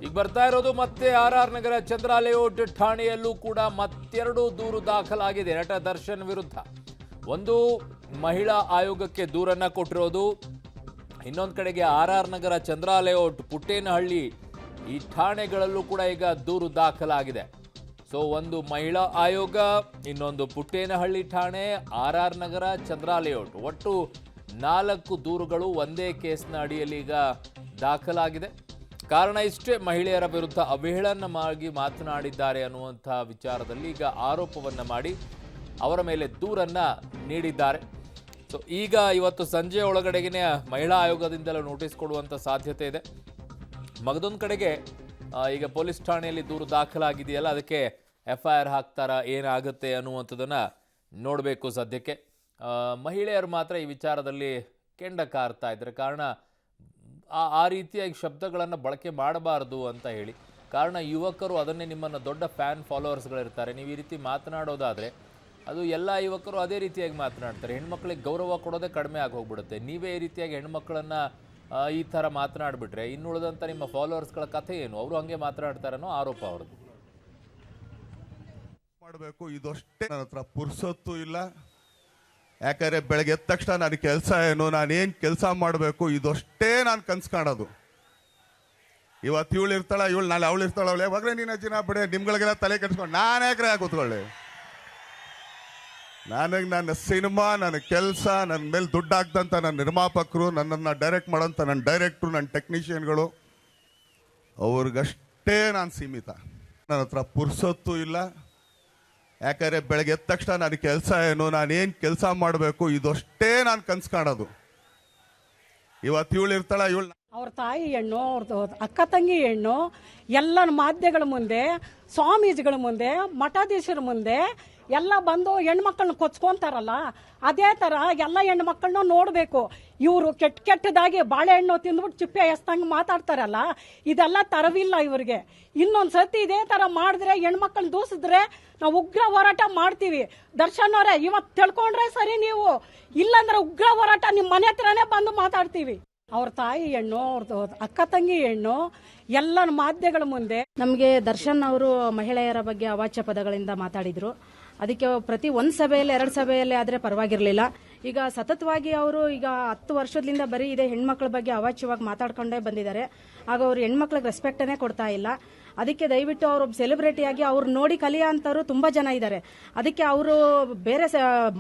ಈಗ ಬರ್ತಾ ಇರೋದು ಮತ್ತೆ ನಗರ ಚಂದ್ರ ಲೇಔಟ್ ಠಾಣೆಯಲ್ಲೂ ಕೂಡ ಮತ್ತೆರಡು ದೂರು ದಾಖಲಾಗಿದೆ ನಟ ದರ್ಶನ್ ವಿರುದ್ಧ. ಒಂದು ಮಹಿಳಾ ಆಯೋಗಕ್ಕೆ ದೂರನ್ನ ಕೊಟ್ಟಿರೋದು, ಇನ್ನೊಂದು ಕಡೆಗೆ ನಗರ ಚಂದ್ರ ಲೇಔಟ್, ಪುಟ್ಟೇನಹಳ್ಳಿ ಈ ಠಾಣೆಗಳಲ್ಲೂ ಕೂಡ ಈಗ ದೂರು ದಾಖಲಾಗಿದೆ. ಸೊ ಒಂದು ಮಹಿಳಾ ಆಯೋಗ, ಇನ್ನೊಂದು ಪುಟ್ಟೇನಹಳ್ಳಿ ಠಾಣೆ, ನಗರ ಚಂದ್ರ ಲೇಔಟ್, ಒಟ್ಟು 4 ದೂರುಗಳು ಒಂದೇ ಕೇಸ್ನ ಅಡಿಯಲ್ಲಿ ಈಗ ದಾಖಲಾಗಿದೆ. ಕಾರಣ ಇಷ್ಟೇ, ಮಹಿಳೆಯರ ವಿರುದ್ಧ ಅವಹೇಳನವಾಗಿ ಮಾತನಾಡಿದ್ದಾರೆ ಅನ್ನುವಂಥ ವಿಚಾರದಲ್ಲಿ ಈಗ ಆರೋಪವನ್ನ ಮಾಡಿ ಅವರ ಮೇಲೆ ದೂರನ್ನ ನೀಡಿದ್ದಾರೆ. ಸೊ ಈಗ ಇವತ್ತು ಸಂಜೆ ಒಳಗಡೆಗೆ ಮಹಿಳಾ ಆಯೋಗದಿಂದಲೂ ನೋಟಿಸ್ ಕೊಡುವಂಥ ಸಾಧ್ಯತೆ ಇದೆ. ಮಗದೊಂದು ಕಡೆಗೆ ಈಗ ಪೊಲೀಸ್ ಠಾಣೆಯಲ್ಲಿ ದೂರು ದಾಖಲಾಗಿದೆಯಲ್ಲ, ಅದಕ್ಕೆ FIR ಹಾಕ್ತಾರಾ, ಏನಾಗುತ್ತೆ ಅನ್ನುವಂಥದ್ದನ್ನು ನೋಡಬೇಕು. ಸದ್ಯಕ್ಕೆ ಮಹಿಳೆಯರು ಮಾತ್ರ ಈ ವಿಚಾರದಲ್ಲಿ ಕೆಂಡ ಕಾರ್ತಾ ಇದ್ದಾರೆ. ಕಾರಣ ಆ ರೀತಿಯಾಗಿ ಶಬ್ದಗಳನ್ನು ಬಳಕೆ ಮಾಡಬಾರ್ದು ಅಂತ ಹೇಳಿ. ಕಾರಣ ಯುವಕರು ಅದನ್ನೇ, ನಿಮ್ಮನ್ನು ದೊಡ್ಡ ಫ್ಯಾನ್ ಫಾಲೋವರ್ಸ್ಗಳಿರ್ತಾರೆ, ನೀವು ಈ ರೀತಿ ಮಾತನಾಡೋದಾದರೆ ಅದು ಎಲ್ಲ ಯುವಕರು ಅದೇ ರೀತಿಯಾಗಿ ಮಾತನಾಡ್ತಾರೆ. ಹೆಣ್ಮಕ್ಳಿಗೆ ಗೌರವ ಕೊಡೋದೇ ಕಡಿಮೆ ಆಗಿ ಹೋಗ್ಬಿಡುತ್ತೆ. ನೀವೇ ಈ ರೀತಿಯಾಗಿ ಹೆಣ್ಮಕ್ಳನ್ನು ಈ ಥರ ಮಾತನಾಡಿಬಿಟ್ರೆ ಇನ್ನುಳಿದಂಥ ನಿಮ್ಮ ಫಾಲೋವರ್ಸ್ಗಳ ಕಥೆ ಏನು? ಅವರು ಹಂಗೆ ಮಾತನಾಡ್ತಾರನ್ನೋ ಆರೋಪ ಅವ್ರದ್ದು. ಮಾಡಬೇಕು ಇದಷ್ಟೇ, ನನ್ನ ಹತ್ರ ಪುರ್ಸೊತ್ತು ಇಲ್ಲ. ಯಾಕಂದರೆ ಬೆಳಗ್ಗೆ ಎದ್ದ ತಕ್ಷಣ ನನ್ನ ಕೆಲಸ ಏನು, ನಾನೇನು ಕೆಲಸ ಮಾಡಬೇಕು ಇದಷ್ಟೇ ನಾನು ಕನ್ಸು ಕಾಣೋದು. ಇವತ್ತು ಇವಳು ಇರ್ತಾಳ, ಇವಳು ನಾಳೆ ಅವಳು ಇರ್ತಾಳ, ಅವಳು ಯಾವಾಗಲೇ ನೀನು ಅಜ್ಜಿನ ಬಿಡೆ, ನಿಮ್ಗಳಿಗೆಲ್ಲ ತಲೆ ಕೆಡಿಸ್ಕೊಂಡು ನಾನು ಯಾಕ್ರೆ ಕೂತ್ಕೊಳ್ಳಿ. ನನಗೆ ನನ್ನ ಸಿನಿಮಾ, ನನ್ನ ಕೆಲಸ, ನನ್ನ ಮೇಲೆ ದುಡ್ಡು ಹಾಕ್ದಂಥ ನನ್ನ ನಿರ್ಮಾಪಕರು, ನನ್ನನ್ನು ಡೈರೆಕ್ಟ್ ಮಾಡೋಂಥ ನನ್ನ ಡೈರೆಕ್ಟ್ರು, ನನ್ನ ಟೆಕ್ನಿಷಿಯನ್ಗಳು, ಅವ್ರಿಗಷ್ಟೇ ನಾನು ಸೀಮಿತ. ನನ್ನ ಹತ್ರ ಪುರ್ಸೊತ್ತು ಇಲ್ಲ. ಯಾಕಂದರೆ ಬೆಳಗ್ಗೆ ಎದ್ದ ತಕ್ಷಣ ನನ್ನ ಕೆಲಸ ಏನು, ನಾನೇನು ಕೆಲಸ ಮಾಡಬೇಕು ಇದಷ್ಟೇ ನಾನು ಕನ್ಸು ಕಾಣೋದು. ಇವತ್ತು ಇವಳು ಇರ್ತಾಳ, ಇವಳು ಅವ್ರ ತಾಯಿ ಹೆಣ್ಣು, ಅವ್ರದ್ದು ಅಕ್ಕ ತಂಗಿ ಹೆಣ್ಣು, ಎಲ್ಲ ಮಾಧ್ಯಮಗಳ ಮುಂದೆ, ಸ್ವಾಮೀಜಿಗಳ ಮುಂದೆ, ಮಠಾಧೀಶರ ಮುಂದೆ ಎಲ್ಲ ಬಂದು ಹೆಣ್ಮಕ್ಳನ್ನ ಕೊಚ್ಕೊಂತಾರಲ್ಲ, ಅದೇ ಥರ ಎಲ್ಲ ಹೆಣ್ಮಕ್ಳನ್ನ ನೋಡಬೇಕು. ಇವರು ಕೆಟ್ಟದಾಗಿ ಬಾಳೆಹಣ್ಣು ತಿಂದ್ಬಿಟ್ಟು ಚಿಪ್ಪೆ ಎಸ್ತಂಗೆ ಮಾತಾಡ್ತಾರಲ್ಲ, ಇದೆಲ್ಲ ತರವಿಲ್ಲ ಇವ್ರಿಗೆ. ಇನ್ನೊಂದು ಸರ್ತಿ ಇದೇ ಥರ ಮಾಡಿದ್ರೆ, ಹೆಣ್ಮಕ್ಳನ್ನ ದೂಸಿದ್ರೆ ನಾವು ಉಗ್ರ ಹೋರಾಟ ಮಾಡ್ತೀವಿ. ದರ್ಶನ್ ಅವರೇ, ಇವತ್ತು ತಿಳ್ಕೊಂಡ್ರೆ ಸರಿ, ನೀವು ಇಲ್ಲಾಂದ್ರೆ ಉಗ್ರ ಹೋರಾಟ ನಿಮ್ಮ ಮನೆ ಹತ್ರನೇ ಬಂದು ಮಾತಾಡ್ತೀವಿ. ಅವ್ರ ತಾಯಿ ಹೆಣ್ಣು, ಅವ್ರದ್ದು ಅಕ್ಕ ತಂಗಿ ಹೆಣ್ಣು, ಎಲ್ಲ ಮಾಧ್ಯಮಗಳ ಮುಂದೆ. ನಮಗೆ ದರ್ಶನ್ ಅವರು ಮಹಿಳೆಯರ ಬಗ್ಗೆ ಅವಾಚ್ಯ ಪದಗಳಿಂದ ಮಾತಾಡಿದ್ರು. ಅದಕ್ಕೆ ಪ್ರತಿ ಒಂದು ಸಭೆಯಲ್ಲಿ 2 ಸಭೆಯಲ್ಲಿ ಆದರೆ ಪರವಾಗಿರಲಿಲ್ಲ. ಈಗ ಸತತವಾಗಿ ಅವರು ಈಗ 10 ವರ್ಷದಿಂದ ಬರೀ ಇದೆ ಹೆಣ್ಮಕ್ಳ ಬಗ್ಗೆ ಅವಾಚ್ಯವಾಗಿ ಮಾತಾಡ್ಕೊಂಡೇ ಬಂದಿದ್ದಾರೆ. ಆಗ ಅವರು ಹೆಣ್ಮಕ್ಳಿಗೆ ರೆಸ್ಪೆಕ್ಟನ್ನೇ ಕೊಡ್ತಾ ಇಲ್ಲ. ಅದಕ್ಕೆ ದಯವಿಟ್ಟು ಅವರೊಬ್ಬ ಸೆಲೆಬ್ರಿಟಿಯಾಗಿ ಅವ್ರು ನೋಡಿ ಕಲಿಯೋ ಅಂಥವ್ರು ತುಂಬ ಜನ ಇದ್ದಾರೆ. ಅದಕ್ಕೆ ಅವರು ಬೇರೆ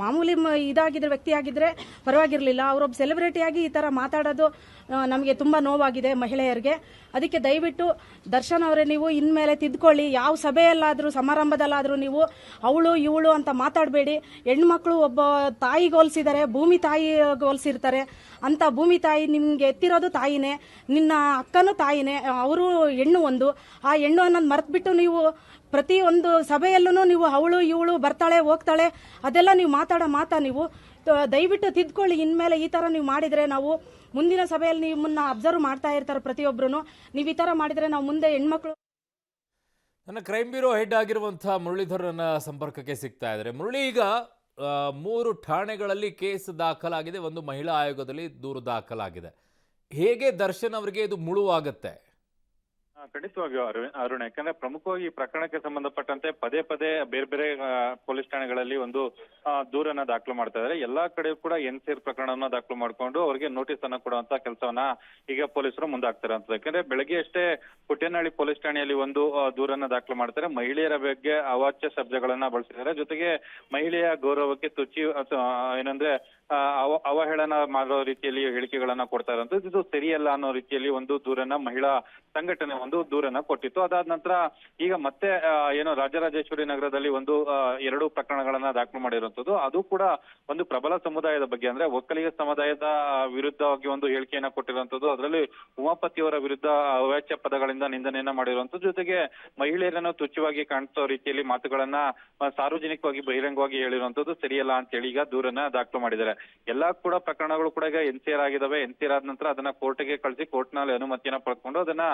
ಮಾಮೂಲಿ ಇದಾಗಿದ್ರೆ, ವ್ಯಕ್ತಿಯಾಗಿದ್ದರೆ ಪರವಾಗಿರಲಿಲ್ಲ. ಅವರೊಬ್ಬ ಸೆಲೆಬ್ರಿಟಿಯಾಗಿ ಈ ಥರ ಮಾತಾಡೋದು ನಮಗೆ ತುಂಬ ನೋವಾಗಿದೆ ಮಹಿಳೆಯರಿಗೆ. ಅದಕ್ಕೆ ದಯವಿಟ್ಟು ದರ್ಶನ್ ಅವರೇ, ನೀವು ಇನ್ಮೇಲೆ ತಿದ್ಕೊಳ್ಳಿ. ಯಾವ ಸಭೆಯಲ್ಲಾದರೂ ಸಮಾರಂಭದಲ್ಲಾದರೂ ನೀವು ಅವಳು ಇವಳು ಅಂತ ಮಾತಾಡಬೇಡಿ. ಹೆಣ್ಮಕ್ಳು ಒಬ್ಬ ತಾಯಿಗೆ ಹೋಲಿಸಿದ್ದಾರೆ, ಭೂಮಿ ತಾಯಿಗೆ ಹೋಲಿಸಿರ್ತಾರೆ. ಅಂತ ಭೂಮಿ ತಾಯಿ ನಿಮ್ಗೆ ಎತ್ತಿರೋದು ತಾಯಿನೇ, ನಿನ್ನ ಅಕ್ಕನೂ ತಾಯಿನೇ. ಅವರು ಹೆಣ್ಣು ಒಂದು, ಆ ಹೆಣ್ಣು ಅನ್ನೋದು ಮರೆತುಬಿಟ್ಟು ನೀವು ಪ್ರತಿಯೊಂದು ಸಭೆಯಲ್ಲೂ ನೀವು ಅವಳು ಇವಳು ಬರ್ತಾಳೆ ಹೋಗ್ತಾಳೆ ಅದೆಲ್ಲ ನೀವು ಮಾತಾ ನೀವು ದಯವಿಟ್ಟು ತಿದ್ಕೊಳ್ಳಿ. ಇನ್ಮೇಲೆ ಈ ಥರ ನೀವು ಮಾಡಿದರೆ ನಾವು ಮುಂದಿನ ಸಭೆಯಲ್ಲಿ ನಿಮ್ಮನ್ನ ಅಬ್ಸರ್ವ್ ಮಾಡ್ತಾ ಇರ್ತಾರೆ ಪ್ರತಿಯೊಬ್ಬರು. ನೀವು ಈ ಥರ ಮಾಡಿದರೆ ನಾವು ಮುಂದೆ ಹೆಣ್ಮಕ್ಳು. ನನ್ನ ಕ್ರೈಮ್ ಬ್ಯೂರೋ ಹೆಡ್ ಆಗಿರುವಂತಹ ಮುರಳೀಧರ್ ನನ್ನ ಸಂಪರ್ಕಕ್ಕೆ ಸಿಗ್ತಾ ಇದ್ದಾರೆ. ಮುರಳಿ, ಈಗ 3 ಠಾಣೆಗಳಲ್ಲಿ ಕೇಸ್ ದಾಖಲಾಗಿದೆ, ಒಂದು ಮಹಿಳಾ ಆಯೋಗದಲ್ಲಿ ದೂರು ದಾಖಲಾಗಿದೆ. ಹೇಗೆ ದರ್ಶನ್ ಅವರಿಗೆ ಇದು ಮುಳುವಾಗುತ್ತೆ? ಖಂಡಿತವಾಗಿಯೂ ಅರುಣ್, ಯಾಕಂದ್ರೆ ಪ್ರಮುಖವಾಗಿ ಈ ಪ್ರಕರಣಕ್ಕೆ ಸಂಬಂಧಪಟ್ಟಂತೆ ಪದೇ ಬೇರೆ ಬೇರೆ ಪೊಲೀಸ್ ಠಾಣೆಗಳಲ್ಲಿ ಒಂದು ದೂರನ್ನ ದಾಖಲು ಮಾಡ್ತಾ ಇದ್ದಾರೆ. ಎಲ್ಲಾ ಕಡೆ ಕೂಡ NCR ಪ್ರಕರಣವನ್ನ ದಾಖಲು ಮಾಡಿಕೊಂಡು ಅವರಿಗೆ ನೋಟಿಸ್ ಅನ್ನ ಕೊಡುವಂತ ಕೆಲಸವನ್ನ ಈಗ ಪೊಲೀಸರು ಮುಂದಾಗ್ತಾರೆ ಅಂತ. ಯಾಕಂದ್ರೆ ಬೆಳಗ್ಗೆ ಅಷ್ಟೇ ಪುಟ್ಟೇನಹಳ್ಳಿ ಪೊಲೀಸ್ ಠಾಣೆಯಲ್ಲಿ ಒಂದು ದೂರನ್ನ ದಾಖಲು ಮಾಡ್ತಾರೆ. ಮಹಿಳೆಯರ ಬಗ್ಗೆ ಅವಾಚ್ಯ ಶಬ್ದಗಳನ್ನ ಬಳಸಿದ್ದಾರೆ. ಜೊತೆಗೆ ಮಹಿಳೆಯ ಗೌರವಕ್ಕೆ ತುಚ್ಚಿ ಏನಂದ್ರೆ ಅವಹೇಳನ ಮಾಡೋ ರೀತಿಯಲ್ಲಿ ಹೇಳಿಕೆಗಳನ್ನ ಕೊಡ್ತಾ ಇರೋಂಥದ್ದು, ಇದು ಸರಿಯಲ್ಲ ಅನ್ನೋ ರೀತಿಯಲ್ಲಿ ಒಂದು ದೂರನ್ನ ಮಹಿಳಾ ಸಂಘಟನೆ ಒಂದು ದೂರನ್ನ ಕೊಟ್ಟಿತ್ತು. ಅದಾದ ನಂತರ ಈಗ ಮತ್ತೆ ಏನೋ ರಾಜರಾಜೇಶ್ವರಿ ನಗರದಲ್ಲಿ ಒಂದು 2 ಪ್ರಕರಣಗಳನ್ನ ದಾಖಲು ಮಾಡಿರುವಂತದ್ದು. ಅದು ಕೂಡ ಒಂದು ಪ್ರಬಲ ಸಮುದಾಯದ ಬಗ್ಗೆ, ಅಂದ್ರೆ ಒಕ್ಕಲಿಗ ಸಮುದಾಯದ ವಿರುದ್ಧವಾಗಿ ಒಂದು ಹೇಳಿಕೆಯನ್ನ ಕೊಟ್ಟಿರುವಂತದ್ದು. ಅದರಲ್ಲಿ ಉಮಾಪತಿಯವರ ವಿರುದ್ಧ ಅವಾಚ್ಯ ಪದಗಳಿಂದ ನಿಂದನೆಯನ್ನ ಮಾಡಿರುವಂತದ್ದು. ಜೊತೆಗೆ ಮಹಿಳೆಯರನ್ನು ತುಚ್ಛವಾಗಿ ಕಾಣಿಸೋ ರೀತಿಯಲ್ಲಿ ಮಾತುಗಳನ್ನ ಸಾರ್ವಜನಿಕವಾಗಿ ಬಹಿರಂಗವಾಗಿ ಹೇಳಿರುವಂತದ್ದು ಸರಿಯಲ್ಲ ಅಂತ ಹೇಳಿ ಈಗ ದೂರನ್ನ ದಾಖಲು ಮಾಡಿದ್ದಾರೆ. ಎಲ್ಲಾ ಕೂಡ ಪ್ರಕರಣಗಳು ಕೂಡ ಈಗ NCR ಆಗಿದಾವೆ. NCR ಆದ ನಂತರ ಅದನ್ನ ಕೋರ್ಟ್ಗೆ ಕಳಿಸಿ ಕೋರ್ಟ್ನಲ್ಲಿ ಅನುಮತಿಯನ್ನ ಪಡ್ಕೊಂಡು ಅದನ್ನ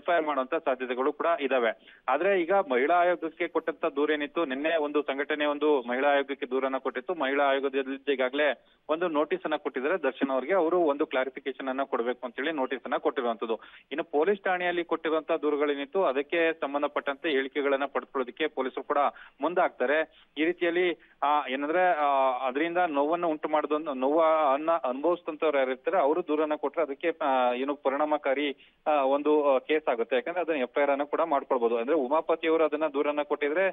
FIR ಮಾಡುವಂತ ಸಾಧ್ಯತೆಗಳು ಕೂಡ ಇದಾವೆ. ಆದ್ರೆ ಈಗ ಮಹಿಳಾ ಆಯೋಗಕ್ಕೆ ಕೊಟ್ಟಂತ ದೂರ ಏನಿತ್ತು, ನಿನ್ನೆ ಒಂದು ಸಂಘಟನೆ ಒಂದು ಮಹಿಳಾ ಆಯೋಗಕ್ಕೆ ದೂರನ್ನ ಕೊಟ್ಟಿತ್ತು. ಮಹಿಳಾ ಆಯೋಗದಲ್ಲಿ ಈಗಾಗಲೇ ಒಂದು ನೋಟಿಸ್ ಅನ್ನ ಕೊಟ್ಟಿದ್ದಾರೆ ದರ್ಶನ್ ಅವರಿಗೆ. ಅವರು ಒಂದು ಕ್ಲಾರಿಫಿಕೇಶನ್ ಅನ್ನ ಕೊಡಬೇಕು ಅಂತ ಹೇಳಿ ನೋಟಿಸ್ ಅನ್ನ ಕೊಟ್ಟಿರುವಂತದ್ದು. ಇನ್ನು ಪೊಲೀಸ್ ಠಾಣೆಯಲ್ಲಿ ಕೊಟ್ಟಿರುವಂತಹ ದೂರುಗಳೇನಿತ್ತು ಅದಕ್ಕೆ ಸಂಬಂಧಪಟ್ಟಂತೆ ಹೇಳಿಕೆಗಳನ್ನ ಪಡೆದುಕೊಳ್ಳೋದಕ್ಕೆ ಪೊಲೀಸರು ಕೂಡ ಮುಂದಾಗ್ತಾರೆ. ಈ ರೀತಿಯಲ್ಲಿ ಏನಂದ್ರೆ ಅದರಿಂದ ನೋವನ್ನು ಉಂಟು ಮಾಡಿದ ನೋವನ್ನ ಅನುಭವಿಸಿದಂತವ್ರು ಯಾರಿರ್ತಾರೆ ಅವರು ದೂರನ್ನ ಕೊಟ್ರೆ ಅದಕ್ಕೆ ಏನು ಪರಿಣಾಮಕಾರಿ ಒಂದು ಕೇಸ್ ಆಗುತ್ತೆ. ಯಾಕಂದ್ರೆ ಅದನ್ನ FIR ಅನ್ನ ಕೂಡ ಮಾಡ್ಕೊಳ್ಬಹುದು. ಅಂದ್ರೆ ಉಮಾಪತಿ ಅವರು ಅದನ್ನ ದೂರನ್ನ ಕೊಟ್ಟಿದ್ರೆ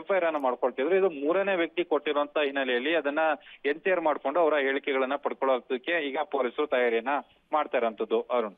FIR ಅನ್ನ ಮಾಡ್ಕೊಳ್ತಿದ್ರು. ಇದು ಮೂರನೇ ವ್ಯಕ್ತಿ ಕೊಟ್ಟಿರುವಂತ ಹಿನ್ನೆಲೆಯಲ್ಲಿ ಅದನ್ನ NCR ಮಾಡ್ಕೊಂಡು ಅವರ ಹೇಳಿಕೆಗಳನ್ನ ಪಡ್ಕೊಳ್ಳೋದಕ್ಕೆ ಈಗ ಪೊಲೀಸರು ತಯಾರಿಯನ್ನ ಮಾಡ್ತಾ ಇರೋಂಥದ್ದು. ಅರುಣ್.